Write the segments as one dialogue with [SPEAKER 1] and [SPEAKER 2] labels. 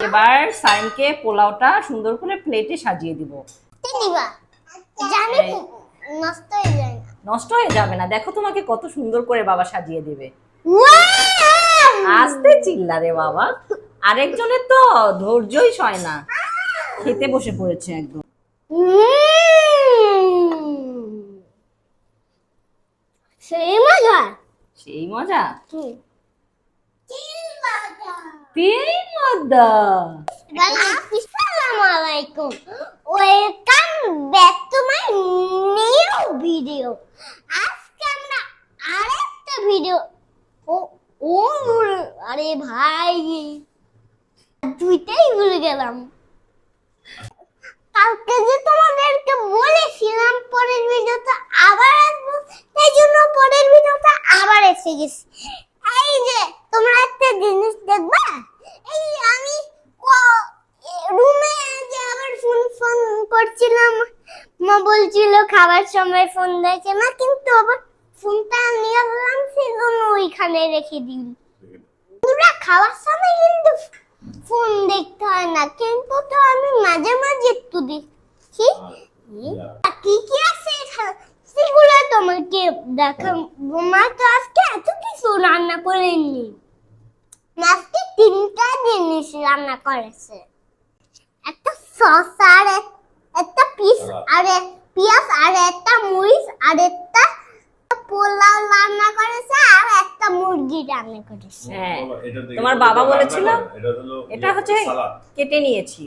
[SPEAKER 1] এবার সাইমকে পোলাওটা সুন্দর করে প্লেটে সাজিয়ে দিব।
[SPEAKER 2] নিবা জানি নষ্ট হয়ে যায় না।
[SPEAKER 1] নষ্ট হয়ে যাবে না, দেখো তোমাকে কত সুন্দর করে বাবা সাজিয়ে দেবে।
[SPEAKER 2] ওয়াও!
[SPEAKER 1] আস্তে চিল্লা রে বাবা, আরেকজনের তো ধৈর্যই সয় না, খেতে বসে পড়েছে একদম।
[SPEAKER 2] সেই মজা।
[SPEAKER 1] সেই মজা,
[SPEAKER 2] হুম।
[SPEAKER 1] তিন মজা।
[SPEAKER 2] আসসালামু আলাইকুম, welcome back to my new video. আজকে আমরা আরেকটা ভিডিও ও ও আরে ভাই দুইটাই ভুলে গেলাম। কালকে যে তোমাদেরকে বলেছিলাম পরের ভিডিওতে আবার আসবো, এই জন্য পরের ভিডিওতে আবার এসে গেছি। এই যে তোমরা একটা জিনিস দেখবা, এই আমি রুমে যে আবার ফোন করছিলাম, মা বলছিল খাবার সময় ফোন দেখে না, কিন্তু আবার ফোনটা নিয়ে গেলাম সেজন্য ওইখানে রেখে দিই। তোমরা খাওয়ার সময় কিন্তু ফোন দেখতে হয় না, কিন্তু তো আমি মাঝে মাঝে একটু দেখি। কি কি আছে এখানে সেগুলো তোমাকে দেখাবো। মা তো আজকে এত কিছু রান্না করেনি, আজকে তিনটা জিনিস রান্না করেছে। একটা সস আর একটা পিস আর পেঁয়াজ আর একটা মরিচ আর একটা পোলাও রান্না করেছে আর একটা মুরগি রান্না করেছে।
[SPEAKER 1] হ্যাঁ, তোমার বাবা বলেছিল এটা হচ্ছে কেটে নিয়েছি।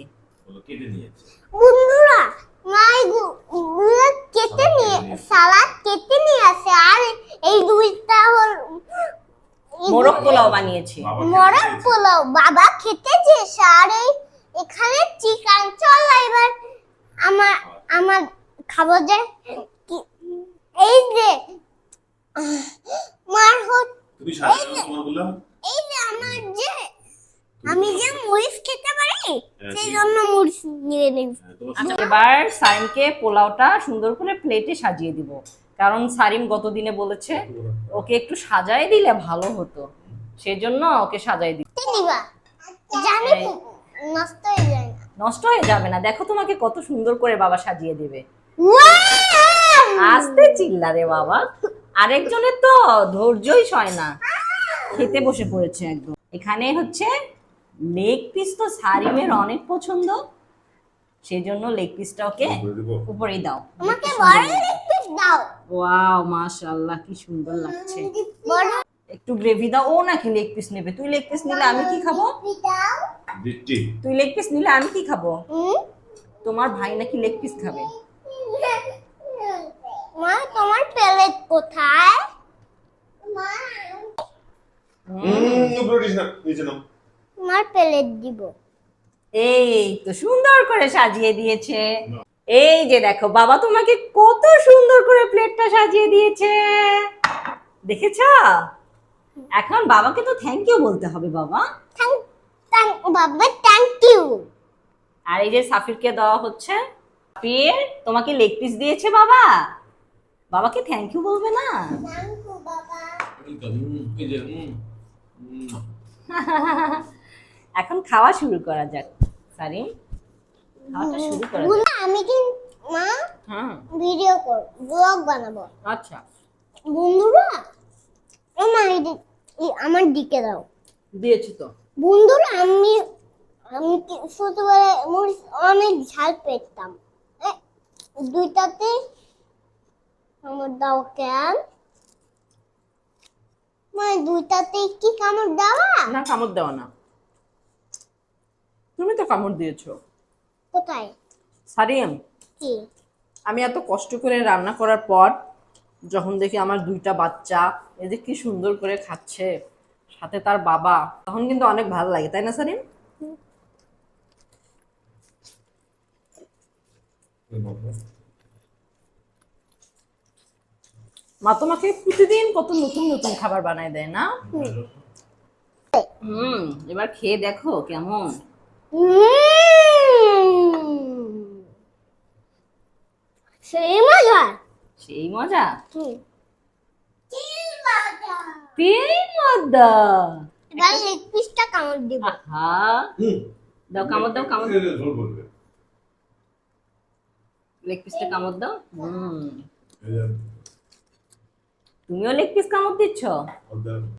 [SPEAKER 2] বন্ধুরা মাইগুলো কেটে নিয়ে সালাদ কেটে নিয়ে আসে, আর এই দুইটা হল
[SPEAKER 1] মোরগ পোলাও বানিয়েছি।
[SPEAKER 2] মোরগ পোলাও বাবা খেতে চেয়েছে, আর এখানে চিকেন। চল এবার আমার খাবো যে এই যে মার
[SPEAKER 3] তুমি সারাদিন তোমার বললাম
[SPEAKER 2] এই যে আমার যে আমি যে মরিচ খেতে পারি সেই জন্য মরিচ নিয়ে নেই।
[SPEAKER 1] আচ্ছা, এবার সাইমকে পোলাওটা সুন্দর করে প্লেটে সাজিয়ে দিব, কারণ সারিম গতদিনে বলেছে ওকে একটু সাজায় দিলে ভালো হতো, সেজন্য ওকে সাজাই দিই।
[SPEAKER 2] নিবা জানি নষ্ট হয়ে যায় না।
[SPEAKER 1] নষ্ট হয়ে যাবে না, দেখো তোমাকে কত সুন্দর করে বাবা সাজিয়ে দেবে।
[SPEAKER 2] ওয়াও!
[SPEAKER 1] আস্তে চিল্লা রে বাবা, আরেকজনের তো ধৈর্যই সয় না, খেতে বসে পড়েছে একদম। এখানে হচ্ছে লেগ পিস, তো সারিমের অনেক পছন্দ, সেজন্য লেগ পিসটা ওকে উপরেই দাও।
[SPEAKER 2] আমাকে বড় পিস দাও।
[SPEAKER 1] ওয়াও, মাশাআল্লাহ, কি সুন্দর লাগছে।
[SPEAKER 2] বড়
[SPEAKER 1] একটু গ্রেভি দাও। ও নাকি লেগ পিস নেবে? তুই লেগ পিস নিলে আমি কি খাবো?
[SPEAKER 2] দাও।
[SPEAKER 3] দিচ্ছি।
[SPEAKER 1] তুই লেগ পিস নিলে আমি কি খাবো? তোমার ভাই নাকি লেগ পিস খাবে?
[SPEAKER 2] মা তোমার প্লেট কোথায়? মা
[SPEAKER 3] ব্রিটিশ না, নিচে নাও।
[SPEAKER 2] তোমার প্লেট দিব।
[SPEAKER 1] এই তো সুন্দর করে সাজিয়ে দিয়েছে। এই যে দেখো, বাবা তোমাকে কত সুন্দর করে প্লেটটা সাজিয়ে দিয়েছে, দেখেছো? এখন বাবাকে তো থ্যাংক ইউ বলতে হবে বাবা।
[SPEAKER 2] বাবা থ্যাংক ইউ।
[SPEAKER 1] আর এই যে সাফিরকে দেওয়া হচ্ছে। সাফির, তোমাকে লেগ পিস দিয়েছে বাবা, বাবাকে থ্যাংক ইউ বলবে না?
[SPEAKER 2] থ্যাংক ইউ বাবা।
[SPEAKER 3] এই যে
[SPEAKER 1] এখন খাওয়া শুরু করা যাক। সারিম, খাওয়াটা শুরু করা যাক।
[SPEAKER 2] আমি কি মা
[SPEAKER 1] হ্যাঁ,
[SPEAKER 2] ভিডিও কর ব্লগ বানাবো।
[SPEAKER 1] আচ্ছা,
[SPEAKER 2] বন্ধুরা আমার দিকে দাও।
[SPEAKER 1] দিয়েছি তো।
[SPEAKER 2] বন্ধুরা আমি আমি ছোটবেলায় অনেক ঝাল পেতাম। দুইটাতে আমার দাও কেন? মানে দুইটাতে কি কামড় দেওয়া?
[SPEAKER 1] না, কামড় দেওয়া না, তুমি তো কামড় দিয়েছো।
[SPEAKER 2] কোথায়?
[SPEAKER 1] সারিম,
[SPEAKER 2] কি
[SPEAKER 1] আমি এত কষ্ট করে রান্না করার পর যখন দেখি আমার দুইটা বাচ্চা এদের কি সুন্দর করে খাচ্ছে, সাথে তার বাবা, তখন কিন্তু অনেক ভালো লাগে, তাই না সারিম? মা তোমাকে প্রতিদিন কত নতুন নতুন খাবার বানায় দেয় না? এবার খেয়ে দেখো কেমন।
[SPEAKER 2] সেই মজা।
[SPEAKER 1] সেই মজা,
[SPEAKER 2] হুম।
[SPEAKER 1] তিন মজা।
[SPEAKER 2] এবার লেগ পিসটা কামড় দিব।
[SPEAKER 1] আহা, দাও কামড় দাও, কামড়।
[SPEAKER 3] ঝোল করবে
[SPEAKER 1] লেগ পিসটা কামড় দাও।
[SPEAKER 3] এই যে
[SPEAKER 1] তুমিও লেগ পিস কামড় দিচ্ছ?
[SPEAKER 3] অর্ধেক